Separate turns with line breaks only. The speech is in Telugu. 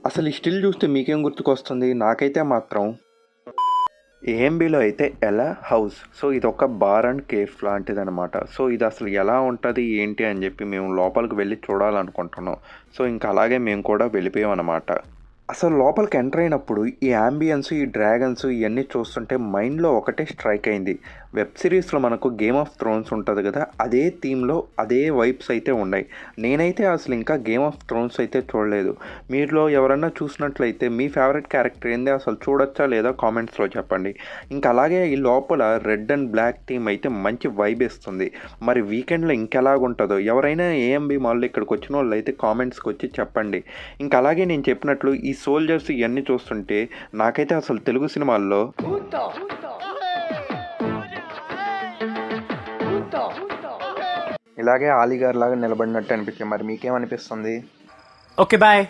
అసలు ఈ స్టిల్ చూస్తే మీకేం గుర్తుకొస్తుంది? నాకైతే మాత్రం ఏఎంబీలో అయితే ఎలా హౌస్. సో ఇది ఒక బార్ అండ్ కేఫ్ లాంటిదనమాట. సో ఇది అసలు ఎలా ఉంటుంది ఏంటి అని చెప్పి మేము లోపలికి వెళ్ళి చూడాలనుకుంటున్నాం. సో ఇంకా అలాగే మేము కూడా వెళ్ళిపోయాం అనమాట. అసలు లోపలికి ఎంటర్ అయినప్పుడు ఈ యాంబియన్స్, ఈ డ్రాగన్స్ ఇవన్నీ చూస్తుంటే మైండ్లో ఒకటే స్ట్రైక్ అయింది. వెబ్ సిరీస్లో మనకు గేమ్ ఆఫ్ థ్రోన్స్ ఉంటుంది కదా, అదే థీమ్లో అదే వైబ్స్ అయితే ఉన్నాయి. నేనైతే అసలు ఇంకా గేమ్ ఆఫ్ థ్రోన్స్ అయితే చూడలేదు. మీలో ఎవరన్నా చూసినట్లయితే మీ ఫేవరెట్ క్యారెక్టర్ ఏంది, అసలు చూడొచ్చా లేదా కామెంట్స్లో చెప్పండి. ఇంకా అలాగే ఈ లోపల రెడ్ అండ్ బ్లాక్ థీమ్ అయితే మంచి వైబ్ ఇస్తుంది. మరి వీకెండ్లో ఇంకెలాగుంటుందో ఎవరైనా ఏఎంబి మాల్లో ఇక్కడికి వచ్చిన వాళ్ళు అయితే కామెంట్స్కి వచ్చి చెప్పండి. ఇంకా అలాగే నేను చెప్పినట్లు ఈ సోల్జర్స్ ఇవన్నీ చూస్తుంటే నాకైతే అసలు తెలుగు సినిమాల్లో ఇలాగే ఆలీగార్ లాగా నిలబడినట్టు అనిపించింది. మరి మీకేమనిపిస్తుంది?
Okay bye.